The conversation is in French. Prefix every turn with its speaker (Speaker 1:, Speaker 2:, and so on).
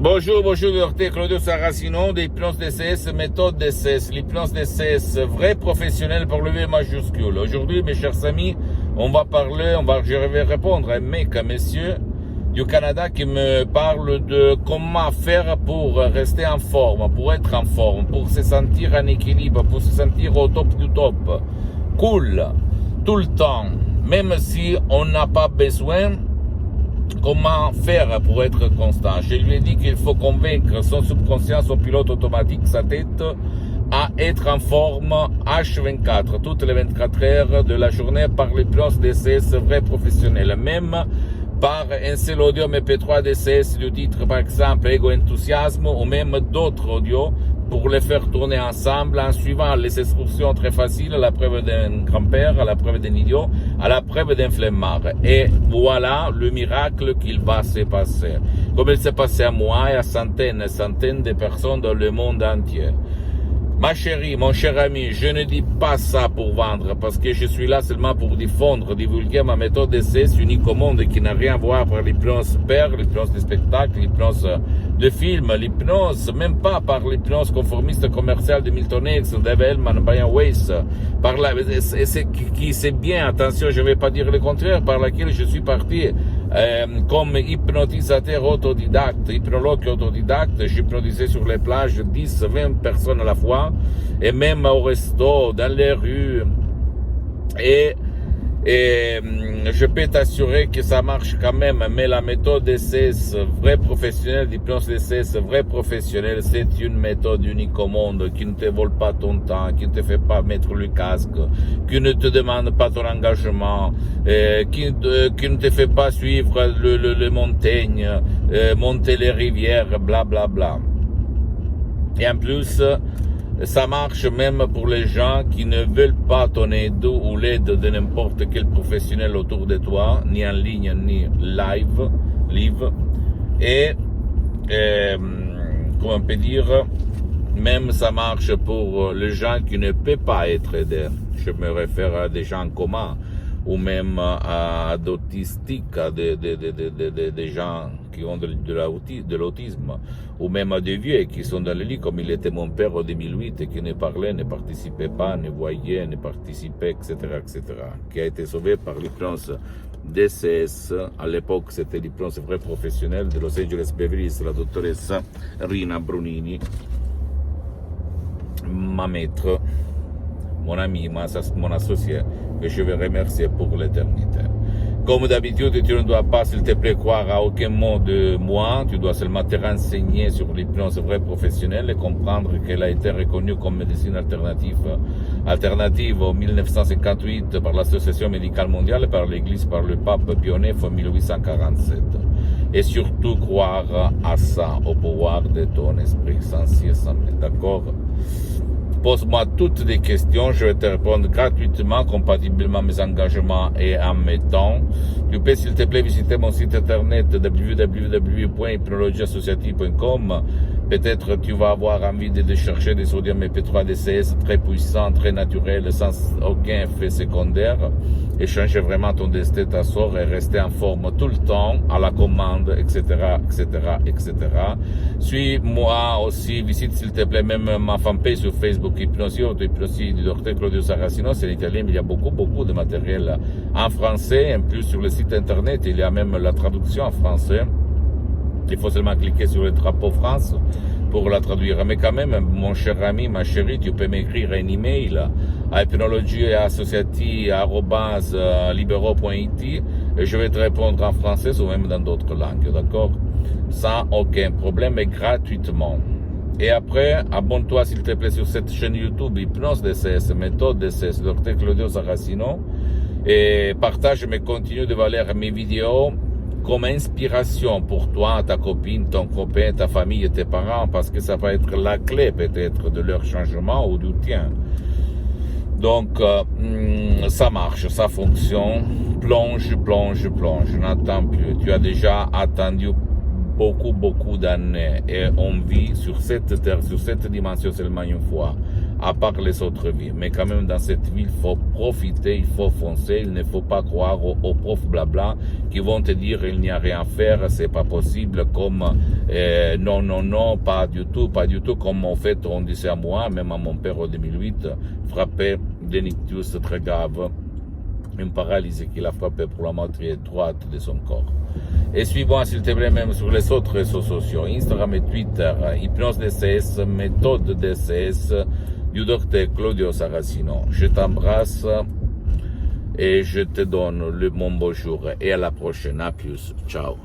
Speaker 1: Bonjour, docteur Claudio Saracino d'Hypnose DCS, méthode DCS, l'hypnose DCS, vrai professionnel pour le V majuscule. Aujourd'hui, mes chers amis, je vais répondre à un mec, un monsieur du Canada qui me parle de comment faire pour rester en forme, pour être en forme, pour se sentir en équilibre, pour se sentir au top du top, cool, tout le temps, même si on n'a pas besoin. Comment faire pour être constant? Je lui ai dit qu'il faut convaincre son subconscient, son pilote automatique, sa tête, à être en forme H24, toutes les 24 heures de la journée par l'hypnose DCS vrai professionnel, même par un seul audio MP3 DCS du titre par exemple Ego Enthousiasme ou même d'autres audios pour les faire tourner ensemble en suivant les instructions très faciles à la preuve d'un grand-père, à la preuve d'un idiot, à la preuve d'un flemmard. Et voilà le miracle qu'il va se passer. Comme il s'est passé à moi et à centaines et centaines de personnes dans le monde entier. Ma chérie, mon cher ami, je ne dis pas ça pour vendre, parce que je suis là seulement pour diffondre, divulguer ma méthode DCS unique au monde qui n'a rien à voir avec l'hypnose père, l'hypnose de spectacle, l'hypnose de film, l'hypnose, même pas par l'hypnose conformiste commerciale de Milton Hicks, Dave Hellman, Brian Weiss, c'est bien, attention, je ne vais pas dire le contraire, par laquelle je suis parti comme hypnotisateur autodidacte, hypnologue autodidacte, j'hypnotisais sur les plages 10, 20 personnes à la fois, et même au resto, dans les rues, et je peux t'assurer que ça marche quand même, mais la méthode DCS, vrai professionnel, d'hypnose DCS, vrai professionnel, c'est une méthode unique au monde, qui ne te vole pas ton temps, qui ne te fait pas mettre le casque, qui ne te demande pas ton engagement, qui ne te fait pas suivre les montagnes, monter les rivières, bla bla bla. Et en plus, ça marche même pour les gens qui ne veulent pas ton aide ou l'aide de n'importe quel professionnel autour de toi, ni en ligne, ni live. Et, comment on peut dire, même ça marche pour les gens qui ne peuvent pas être aidés. Je me réfère à des gens en coma, ou même à d'autistiques, à des gens qui ont de l'autisme, ou même à des vieux qui sont dans le lit, comme il était mon père en 2008, et qui ne parlait, ne participait pas, ne voyait, ne participait, etc., qui a été sauvé par l'hypnose DCS. À l'époque, c'était l'hypnose vrai professionnelle de Los Angeles Beverly Hills, la doctoresse Rina Brunini, ma maître, mon ami, mon associé, que je vais remercier pour l'éternité. Comme d'habitude, tu ne dois pas, s'il te plaît, croire à aucun mot de moi. Tu dois seulement te renseigner sur l'hypnose vraie professionnelle et comprendre qu'elle a été reconnue comme médecine alternative en 1958 par l'Association médicale mondiale, par l'Église, par le pape Pie IX en 1847. Et surtout croire à ça, au pouvoir de ton esprit, sans ci et sans mais. D'accord? Pose-moi toutes les questions, je vais te répondre gratuitement, compatiblement à mes engagements et à mes temps. Tu peux, s'il te plaît, visiter mon site internet www.hypnologieassociative.com. Peut-être tu vas avoir envie de chercher des sodium MP3 DCS très puissants, très naturels, sans aucun effet secondaire. Et changer vraiment ton destin, ta sort et rester en forme tout le temps, à la commande, etc., etc., etc. Suis-moi aussi, visite s'il te plaît même ma fanpage sur Facebook, Hypnosie du docteur Claudio Saracino, c'est en italien, mais il y a beaucoup de matériel en français. En plus, sur le site internet, il y a même la traduction en français. Il faut seulement cliquer sur le drapeau France pour la traduire. Mais quand même, mon cher ami, ma chérie, tu peux m'écrire un email à hypnologieassociative@libero.it et je vais te répondre en français ou même dans d'autres langues, d'accord? Sans aucun problème et gratuitement. Et après, abonne-toi s'il te plaît sur cette chaîne YouTube Hypnose DCS, méthode DCS, Dr Claudio Saracino, et partage mes contenus de valeur, mes vidéos, comme inspiration pour toi, ta copine, ton copain, ta famille et tes parents, parce que ça va être la clé peut-être de leur changement ou du tien. Donc, ça marche, ça fonctionne. Plonge, n'attends plus. Tu as déjà attendu beaucoup d'années et on vit sur cette terre, sur cette dimension seulement une fois. à part les autres villes. Mais quand même, dans cette ville, il faut profiter, il faut foncer, il ne faut pas croire aux profs blabla qui vont te dire il n'y a rien à faire, c'est pas possible, comme non, pas du tout, comme en fait on disait à moi, même à mon père en 2008, frappé d'un ictus très grave, une paralysie qu'il a frappé pour la moitié droite de son corps. Et suis-moi s'il te plaît même sur les autres réseaux sociaux, Instagram et Twitter, Hypnose DCS, méthode DCS du docteur Claudio Saracino. Je t'embrasse et je te donne mon bonjour et à la prochaine. À plus. Ciao.